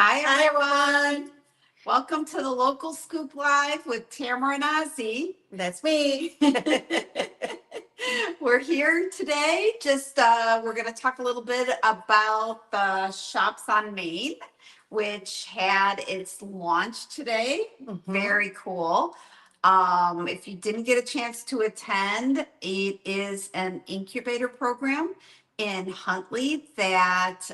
Hi, Hi, everyone. Welcome to the Local Scoop Live with Tamara and Ozzy. that's me. We're here today. We're going to talk a little bit about the Shops on Main, which had its launch today. Very cool. If you didn't get a chance to attend, it is an incubator program in Huntley that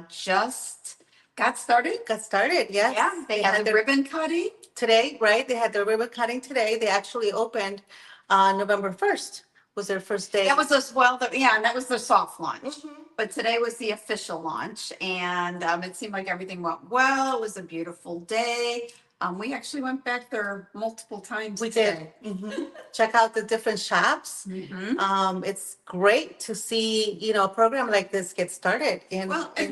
just got started. Got started, yes. Yeah, they had the ribbon cutting. Today, right? They had the ribbon cutting today. They actually opened November 1st was their first day. That was and that was the soft launch. But today was the official launch, and it seemed like everything went well. It was a beautiful day. We actually went back there multiple times We today. did. Check out the different shops. It's great to see, a program like this get started in Huntley.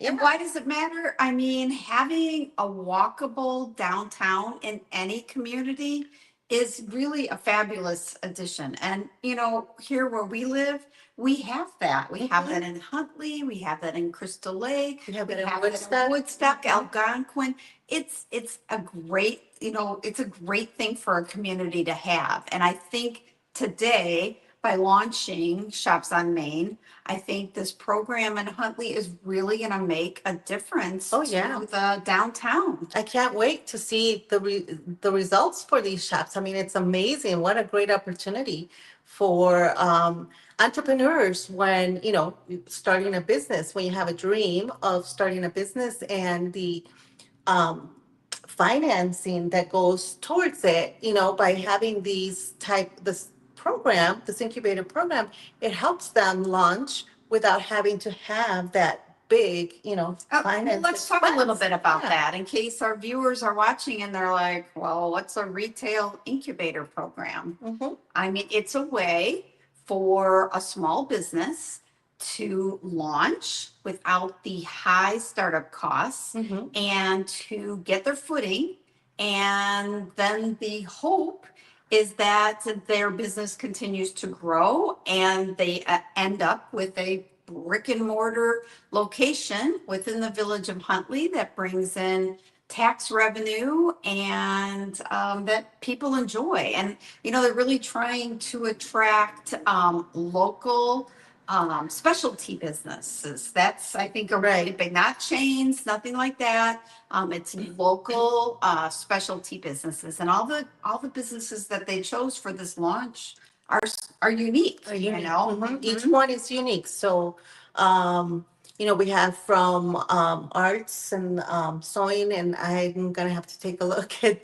And why does it matter? I mean, having a walkable downtown in any community is really a fabulous addition. And, here where we live, we have that. We have that in Huntley. We have that in Crystal Lake. We have that in that Woodstock. Woodstock, Algonquin. It's a great, it's a great thing for a community to have. And I think today, by launching Shops on Main, I think this program in Huntley is really going to make a difference to the downtown. I can't wait to see the results for these shops. I mean, it's amazing. What a great opportunity for entrepreneurs when, starting a business, when you have a dream of starting a business and the financing that goes towards it, by having this program, this incubator program, it helps them launch without having to have that big, finance. Let's talk a little bit about that in case our viewers are watching and they're like, well, what's a retail incubator program? I mean, it's a way for a small business to launch without the high startup costs and to get their footing. And then the hope is that their business continues to grow and they end up with a brick and mortar location within the village of Huntley that brings in tax revenue and that people enjoy. And, they're really trying to attract local specialty businesses. That's, I think, a really big, not chains, nothing like that. It's local specialty businesses, and all the businesses that they chose for this launch are unique. Each one is unique. So, we have from arts and sewing, and I'm gonna have to take a look at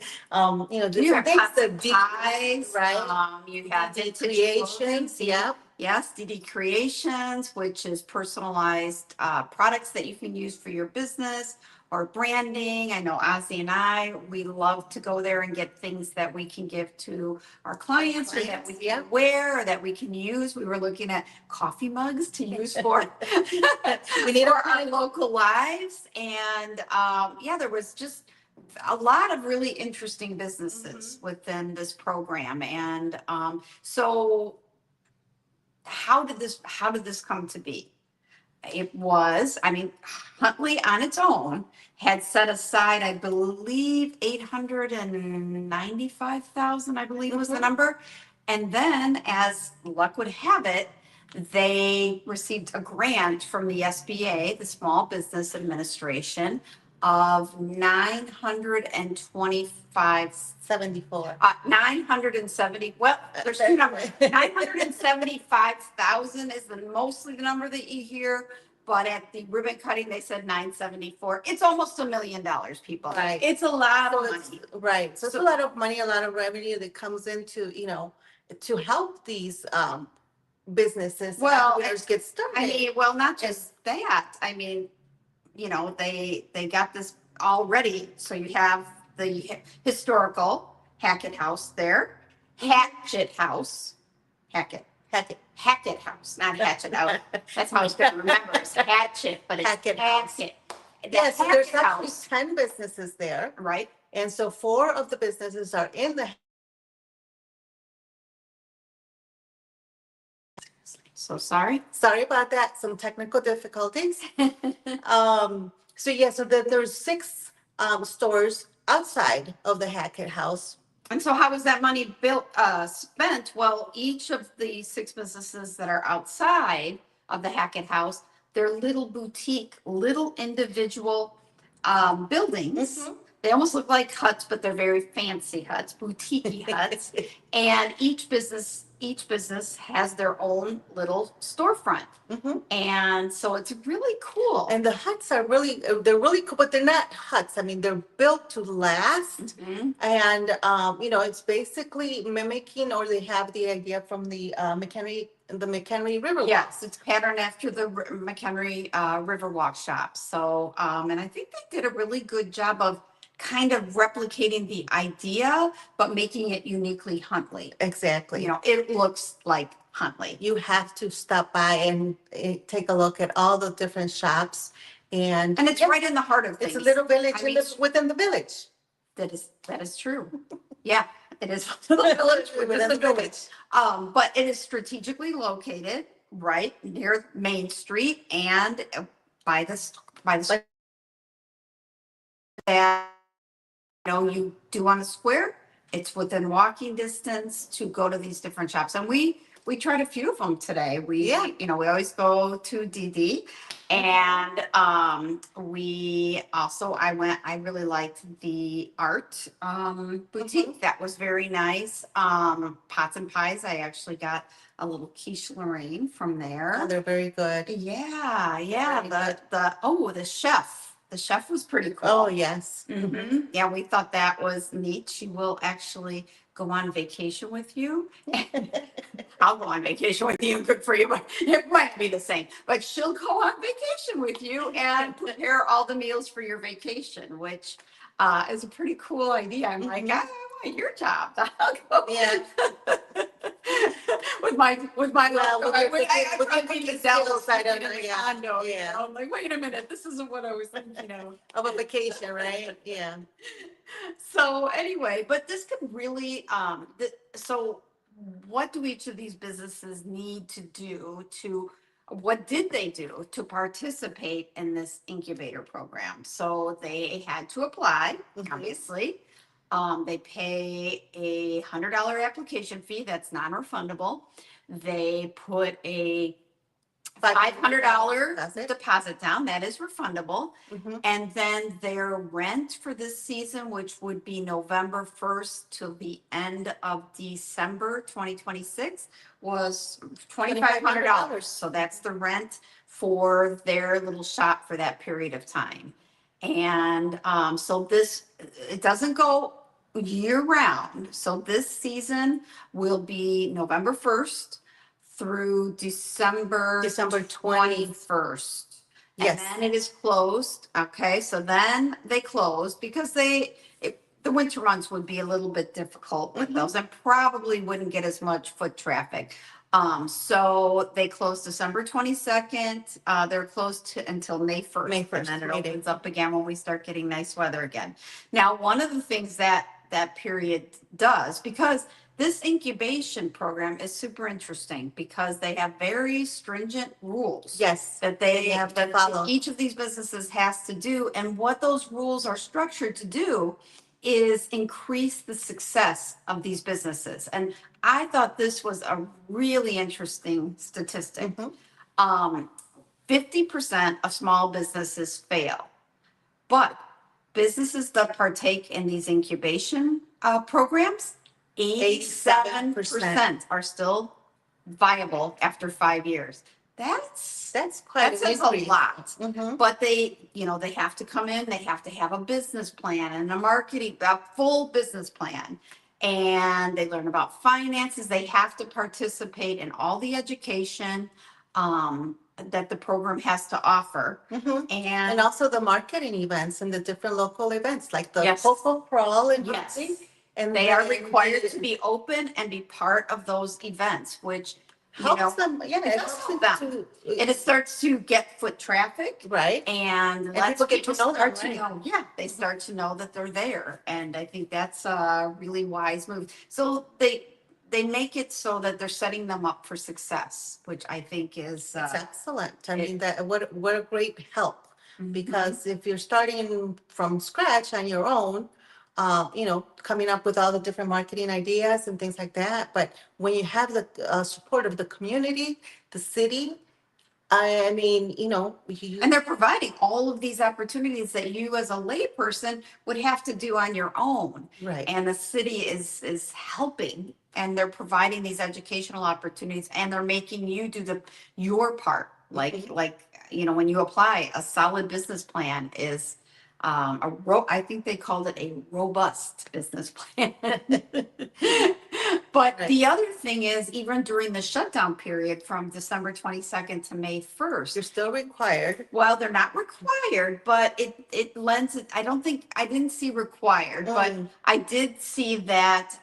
You have custom ties, right? You have DD Creations, Yes, DD Creations, which is personalized products that you can use for your business or branding. I know Ozzy and we love to go there and get things that we can give to our clients or that we can wear or that we can use. We were looking at coffee mugs to use for we need our local lives. And there was just a lot of really interesting businesses within this program. And so how did this come to be? It was, Huntley on its own had set aside, I believe, 895,000, I believe was the number. And then, as luck would have it, they received a grant from the SBA, the Small Business Administration, of 970. Well, there's two numbers. 975,000 is mostly the number that you hear. But at the ribbon cutting, they said 974. It's almost $1 million, people. Right. It's a lot of money. Right. So it's a lot of money, a lot of revenue that comes into, to help these businesses get started. Not just that. They got this all ready. So you have the historical Hackett House there, Hackett House, not Hatchet House. That's how I was going to remember. It's Hatchet, but it's Hackett. Yes, so there's actually 10 businesses there, right? And so 4 of the businesses are in the. So sorry about that. Some technical difficulties. So yeah, so there's six stores outside of the Hackett House. And so how was that money spent? Well, each of the six businesses that are outside of the Hackett House, they're little boutique, little individual buildings. Mhm. They almost look like huts, but they're very fancy huts, boutique huts. And each business has their own little storefront. Mhm. And so it's really cool. And the huts are they're really cool, but they're not huts. I mean, they're built to last. Mhm. And, it's basically mimicking, or they have the idea from the McHenry River. Yes, it's patterned after the McHenry Riverwalk shop. So, and I think they did a really good job of kind of replicating the idea, but making it uniquely Huntley. Exactly. You know, it looks like Huntley. You have to stop by and take a look at all the different shops. And it's right in the heart of things. it's a little village I mean, within the village. That is true. Yeah, it is a village within the village. But it is strategically located right near Main Street and by the that you do on the square. It's within walking distance to go to these different shops, and we tried a few of them today. We always go to DD, and I really liked the art boutique. That was very nice. Pots and pies. I actually got a little quiche Lorraine from there. Oh, they're very good. Yeah. Very The chef. The chef was pretty cool. Oh, yes. Mm-hmm. Yeah, we thought that was neat. She will actually go on vacation with you. I'll go on vacation with you and cook for you, but it might be the same. But she'll go on vacation with you and prepare all the meals for your vacation, which is a pretty cool idea. I'm like, I want your job. I'll go. Yeah. with my Well, I don't know, yeah. condo. Yeah. I'm like, wait a minute, this isn't what I was thinking of. Of a vacation, right? Yeah. So anyway, but this could really so what do each of these businesses need to do what did they do to participate in this incubator program? So they had to apply, obviously. They pay $100 application fee that's non-refundable. They put a $500 deposit down that is refundable. And then their rent for this season, which would be November 1st till the end of December 2026, was $2,500. So that's the rent for their little shop for that period of time. And so it doesn't go year round. So this season will be November 1st through December 21st. Yes. And then it is closed. Okay. So then they close because the winter months would be a little bit difficult with those and probably wouldn't get as much foot traffic. So they close December 22nd. They're closed until May 1st. May 1st. And then it opens up again when we start getting nice weather again. Now, one of the things that period does, because this incubation program is super interesting because they have very stringent rules. Yes. That they have to follow. Each of these businesses has to do. And what those rules are structured to do is increase the success of these businesses. And I thought this was a really interesting statistic. 50% of small businesses fail, but businesses that partake in these incubation programs, 87% are still viable after 5 years. That's quite that says a lot. But they have to come in, they have to have a business plan and a full business plan. And they learn about finances. They have to participate in all the education that the program has to offer. And also the marketing events and the different local events like the Cocoa Crawl and Huntley. And they are required to be open and be part of those events, which helps them. Yeah, it does help them. And it starts to get foot traffic, right? And people get to know them, right? Yeah, they start to know that they're there, and I think that's a really wise move. So they make it so that they're setting them up for success, which I think is it's excellent. I mean, that what a great help Because if you're starting from scratch on your own, coming up with all the different marketing ideas and things like that. But when you have the support of the community, the city, I mean, And they're providing all of these opportunities that you as a layperson would have to do on your own. right. And the city is helping, and they're providing these educational opportunities, and they're making you do your part. Like when you apply, a solid business plan is I think they called it a robust business plan. But Right. the other thing is, even during the shutdown period from December 22nd to May 1st, You're still required. well, they're not required, but it lends it. I didn't see required, but I did see that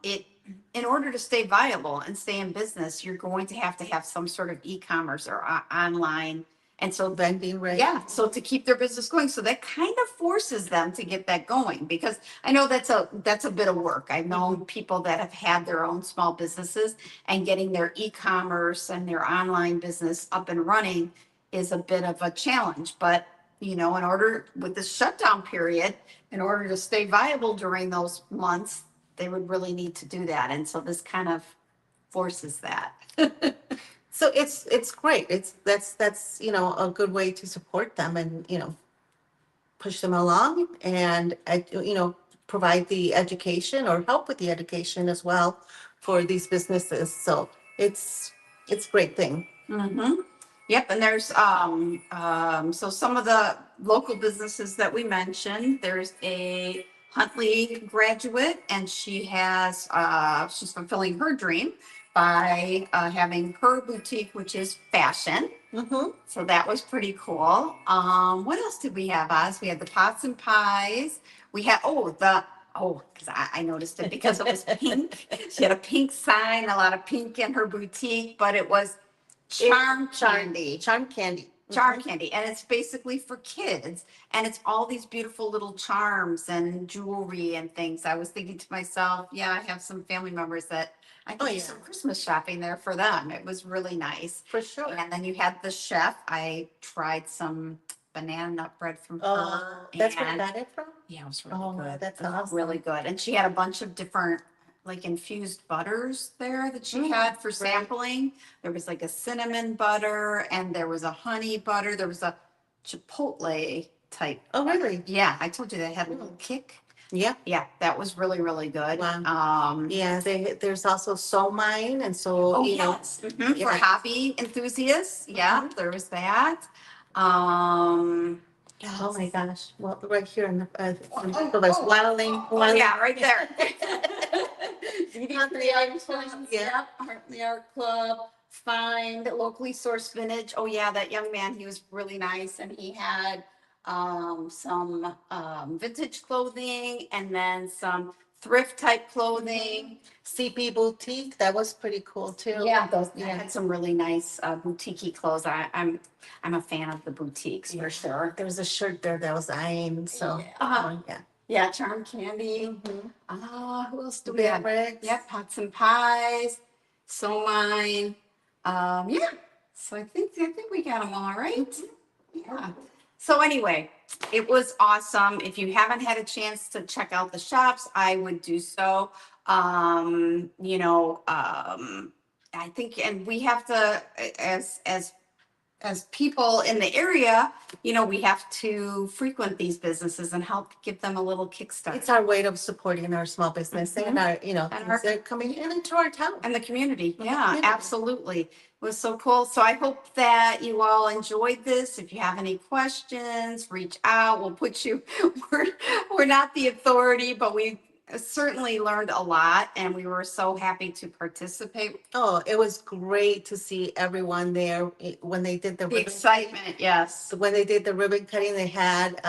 it in order to stay viable and stay in business, you're going to have some sort of e-commerce or online. And so Vending, right? yeah, so to keep their business going, so that kind of forces them to get that going, because I know that's a bit of work. I've known people that have had their own small businesses, and getting their e-commerce and their online business up and running is a bit of a challenge. But in order with this shutdown period, in order to stay viable during those months, they would really need to do that. And so this kind of forces that. So it's great. That's a good way to support them and push them along and provide the education or help with the education as well for these businesses. So it's a great thing. Mm-hmm. Yep, and there's so some of the local businesses that we mentioned. There's a Huntley graduate, and she's fulfilling her dream by having her boutique, which is fashion. Mm-hmm. So that was pretty cool. What else did we have, Oz? We had the pots and pies. We had because I noticed it because it was pink. She had a pink sign, a lot of pink in her boutique, but it was charm candy. Charm candy. Charm candy. And it's basically for kids. And it's all these beautiful little charms and jewelry and things. I was thinking to myself, yeah, I have some family members that I could do some Christmas shopping there for them. It was really nice. For sure. And then you had the chef. I tried some banana nut bread from her. That's where you got it from? Yeah, it was really good. That's It was awesome. really good. And she had a bunch of different like infused butters there that she had for sampling. There was like a cinnamon butter, and there was a honey butter. There was a chipotle type. Oh, really? Yeah, I told you they had a little kick. Yeah. Yeah, that was really, really good. Wow. Yeah, there's also So Mine, and so yes. For yes. hobby enthusiasts. Yeah, there was that. Oh my gosh! Well, right here in the so there's Wilding. Yeah, right there. Huntley Art Club. Yeah, Huntley Art Club. Find locally sourced vintage. Oh yeah, that young man, he was really nice, and he had some vintage clothing, and then some thrift type clothing. CP Boutique, that was pretty cool too. Yeah, they had some really nice boutique clothes. I'm a fan of the boutiques for sure. There was a shirt there that was eyeing, so yeah. Yeah, charm candy. Who else do we have? Bricks. Yeah, pots and pies. So Mine. Yeah. So I think we got them all right. Yeah. So anyway, it was awesome. If you haven't had a chance to check out the shops, I would do so. I think, and we have to, as people in the area, we have to frequent these businesses and help give them a little kickstart. It's our way of supporting our small business and our, they're coming into our town. And the community. And the Yeah, community. absolutely. It was so cool. So I hope that you all enjoyed this. If you have any questions, reach out. We'll put you, we're not the authority, but we certainly learned a lot, and we were so happy to participate. Oh, it was great to see everyone there when they did the ribbon excitement, cutting. yes. When they did the ribbon cutting, they had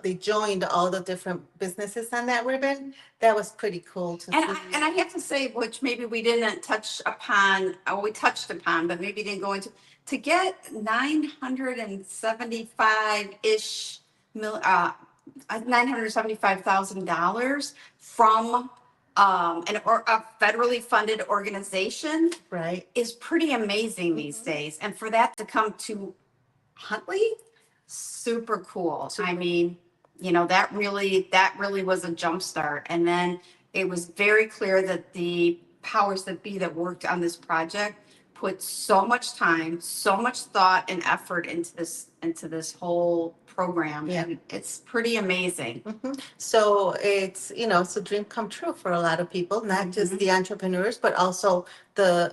they joined all the different businesses on that ribbon. That was pretty cool to see. And I have to say, which maybe we didn't touch upon, or we touched upon, but maybe didn't go into, to get $975-ish $975,000 from a federally funded organization, right, is pretty amazing these days. And for that to come to Huntley, super cool. I mean, you know, that really was a jump start. And then it was very clear that the powers that be that worked on this project put so much time, so much thought and effort into this whole program. Yeah. And it's pretty amazing. So it's, it's a dream come true for a lot of people, not just the entrepreneurs, but also the,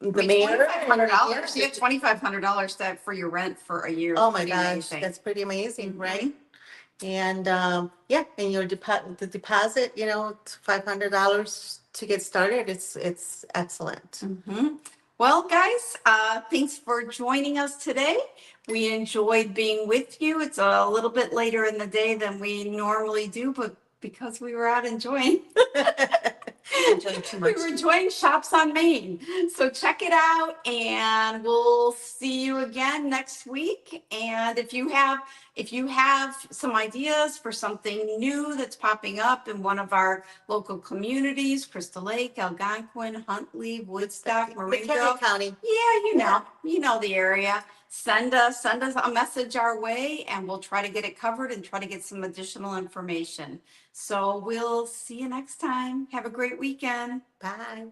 the mayor. $2,500. You have $2,500 for your rent for a year. Oh my Pretty gosh, amazing. that's pretty amazing, Mhm. right? And yeah, and your the deposit, it's $500 to get started. It's excellent. Mhm. Well, guys, thanks for joining us today. We enjoyed being with you. It's a little bit later in the day than we normally do, but because we were out enjoying, Enjoying too we much. were enjoying Shops on Main. So check it out, and we'll see you again next week. And if you have some ideas for something new that's popping up in one of our local communities, Crystal Lake, Algonquin, Huntley, Woodstock, McHenry Marineville. County. Yeah, you know the area. Send us a message our way, and we'll try to get it covered and try to get some additional information. So we'll see you next time. Have a great weekend. Bye.